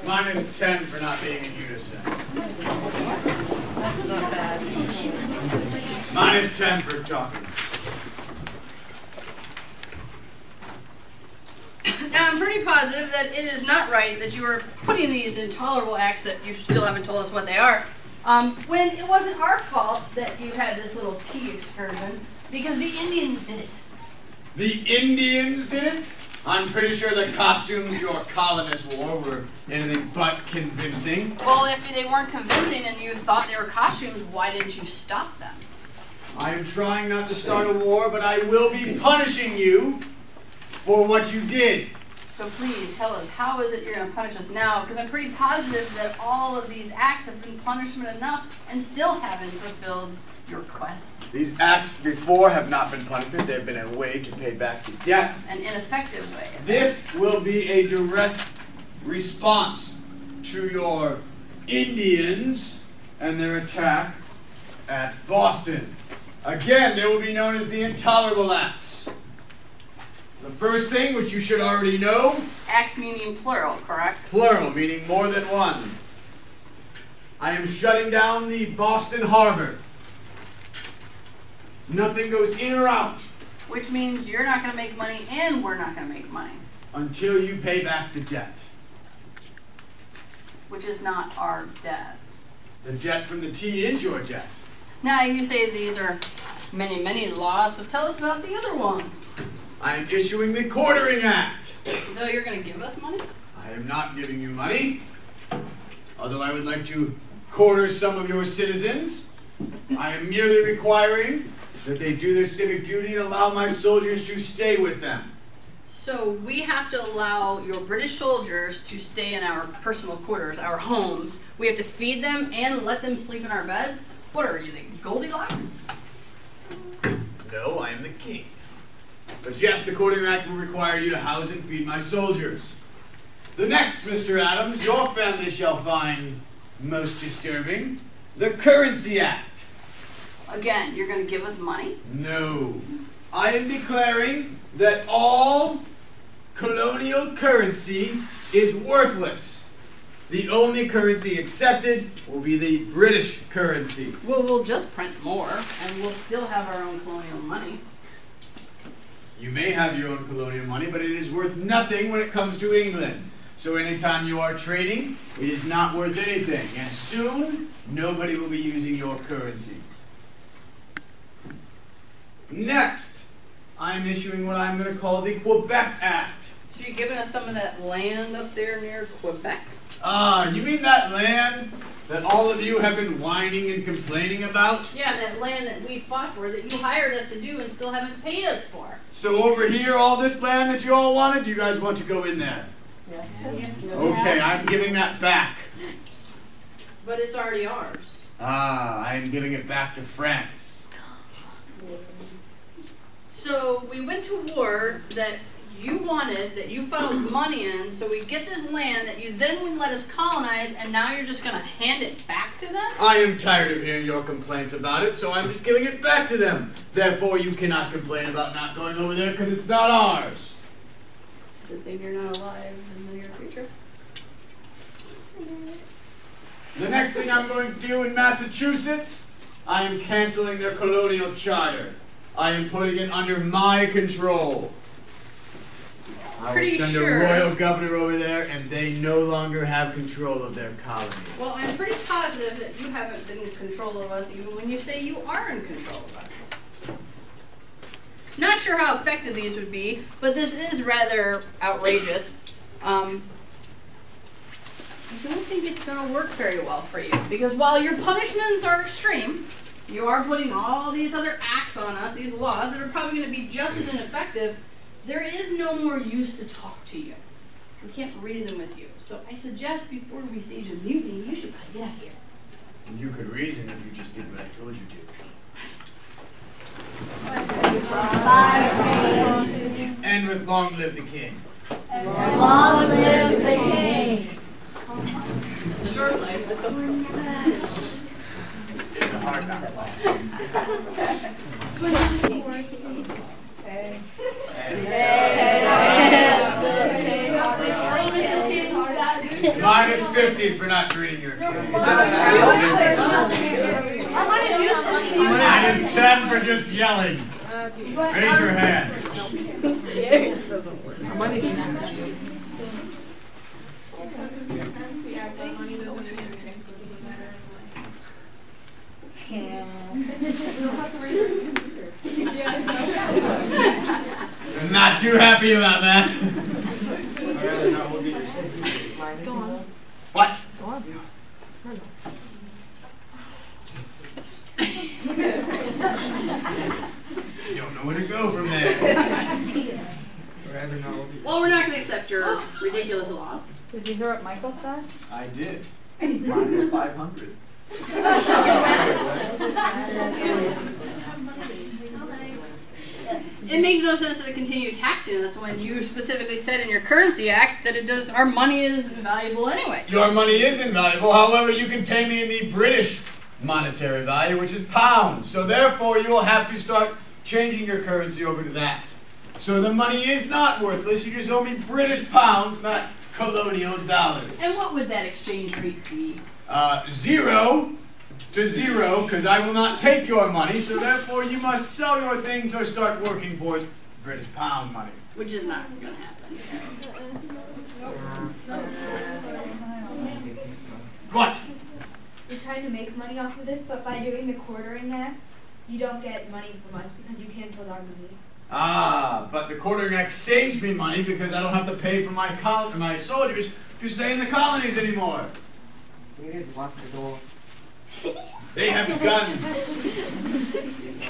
Minus 10 for not being in unison. That's not bad. Minus 10 for talking. Now, I'm pretty positive that it is not right that you are putting these intolerable acts that you still haven't told us what they are, when it wasn't our fault that you had this little tea excursion, because the Indians did it. The Indians did it? I'm pretty sure the costumes your colonists wore were anything but convincing. Well, if they weren't convincing and you thought they were costumes, why didn't you stop them? I am trying not to start a war, but I will be punishing you for what you did. So please tell us, how is it you're going to punish us now? Because I'm pretty positive that all of these acts have been punishment enough and still haven't fulfilled your quest. These acts before have not been punishment. They've been a way to pay back the debt. An ineffective way. This will be a direct response to your Indians and their attack at Boston. Again, they will be known as the Intolerable Acts. The first thing, which you should already know. Acts meaning plural, correct? Plural, meaning more than one. I am shutting down the Boston Harbor. Nothing goes in or out. Which means you're not going to make money and we're not going to make money. Until you pay back the debt. Which is not our debt. The debt from the tea is your debt. Now you say these are many, many laws, so tell us about the other ones. I am issuing the Quartering Act. So you're going to give us money? I am not giving you money. Although I would like to quarter some of your citizens. I am merely requiring that they do their civic duty and allow my soldiers to stay with them. So we have to allow your British soldiers to stay in our personal quarters, our homes. We have to feed them and let them sleep in our beds? What are you, the Goldilocks? No, I am the king. But yes, the Quartering Act will require you to house and feed my soldiers. The next, Mr. Adams, your family shall find most disturbing, the Currency Act. Again, you're going to give us money? No. I am declaring that all colonial currency is worthless. The only currency accepted will be the British currency. Well, we'll just print more, and we'll still have our own colonial money. You may have your own colonial money, but it is worth nothing when it comes to England. So anytime you are trading, it is not worth anything. And soon, nobody will be using your currency. Next, I am issuing what I'm going to call the Quebec Act. So you're giving us some of that land up there near Quebec? Ah, you mean that land that all of you have been whining and complaining about? Yeah, that land that we fought for, that you hired us to do and still haven't paid us for. So over here, all this land that you all wanted, you guys want to go in there? Yeah. Okay, I'm giving that back. But it's already ours. Ah, I am giving it back to France. So we went to war that you wanted, that you funneled money in, so we get this land that you then wouldn't let us colonize, and now you're just going to hand it back to them? I am tired of hearing your complaints about it, so I'm just giving it back to them. Therefore, you cannot complain about not going over there because it's not ours. Good thing you're not alive in the near future. The next thing I'm going to do in Massachusetts, I am canceling their colonial charter. I am putting it under my control. I will send a royal governor over there, and they no longer have control of their colony. Well, I'm pretty positive that you haven't been in control of us, even when you say you are in control of us. Not sure how effective these would be, but this is rather outrageous. I don't think it's going to work very well for you, because while your punishments are extreme, you are putting all these other acts on us, these laws, that are probably going to be just as ineffective. There is no more use to talk to you. We can't reason with you. So I suggest before we stage a mutiny, you should probably get out of here. And you could reason if you just did what I told you to. And with long live the king. Long live the king. Short life. It's a hard knock. Hey. Minus 50 for not greeting your king. Minus 10 for just yelling. Raise your hand. I'm not too happy about that. What? You don't know where to go from there. Well, we're not going to accept your ridiculous loss. Did you hear what Michael said? I did. Minus 500. It makes no sense to continue taxing us when you specifically said in your Currency Act that our money is invaluable anyway. Your money is invaluable, however, you can pay me in the British monetary value, which is pounds. So therefore, you will have to start changing your currency over to that. So the money is not worthless, you just owe me British pounds, not colonial dollars. And what would that exchange rate be? 0 to 0, because I will not take your money, so therefore you must sell your things or start working for British pound money. Which is not going to happen. What? We're trying to make money off of this, but by doing the quartering act, you don't get money from us because you canceled our money. Ah, but the quartering act saves me money because I don't have to pay for my soldiers to stay in the colonies anymore. Lock the door. They have guns.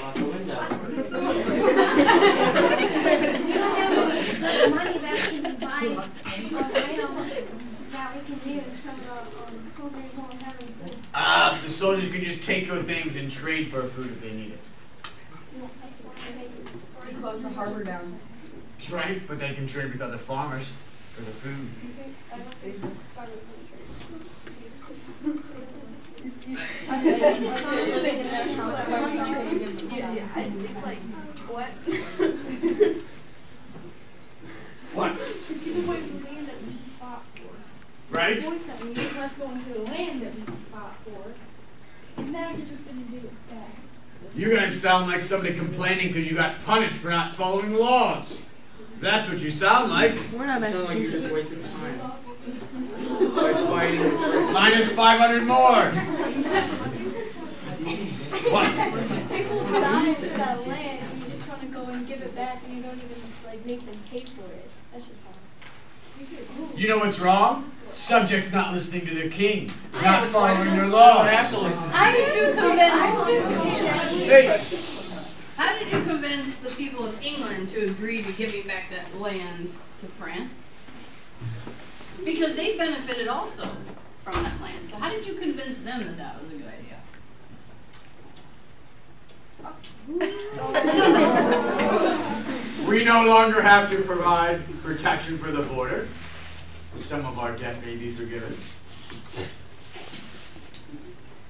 Lock the window. Money that we can buy items that we can use so the soldiers won't have anything. Ah, the soldiers can just take your things and trade for food if they need it. Or you close the harbor down. Right, but they can trade with other farmers for the food. Living in their house. It's like, what? What? It's even going to the land that we fought for. Right? It's us going to the land that we fought for. And now you're just going to do it back. You guys sound like somebody complaining because you got punished for not following the laws. That's what you sound like. We're not Sound like you're just wasting time. By fighting. Minus 500 more. What? People die for that land and you just want to go and give it back and you don't even like make them pay for it. That's just hard. You know what's wrong? Subjects not listening to their king, not following their laws. How did you convince the people of England to agree to giving back that land to France? Because they benefited also from that land. So how did you convince them that that was a good idea? We no longer have to provide protection for the border. Some of our debt may be forgiven.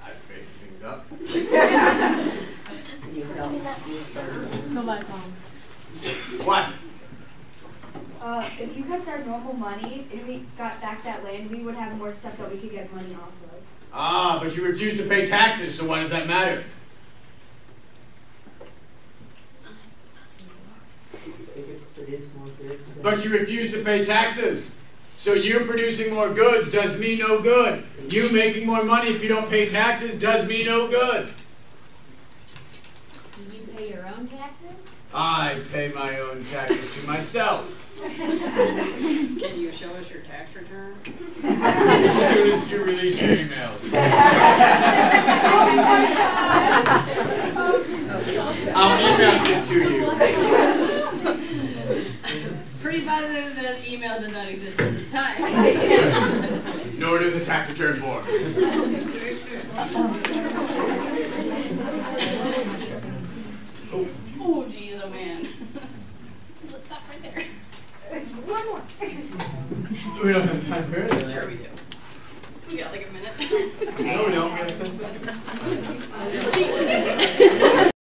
I've made things up. What? If you kept our normal money and we got back that land, we would have more stuff that we could get money off of. Ah, but you refuse to pay taxes, so why does that matter? But you refuse to pay taxes. So you producing more goods does me no good. You making more money if you don't pay taxes does me no good. Did you pay your own taxes? I pay my own taxes to myself. Can you show us your tax return? As soon as you release your emails. I'll email it to you. Pretty positive that email does not exist at this time. Nor does a tax return board. Oh, geez, oh man. Let's stop right there. One more. We don't have time for it. Sure we do. We got like a minute. No, we don't. We have 10 seconds.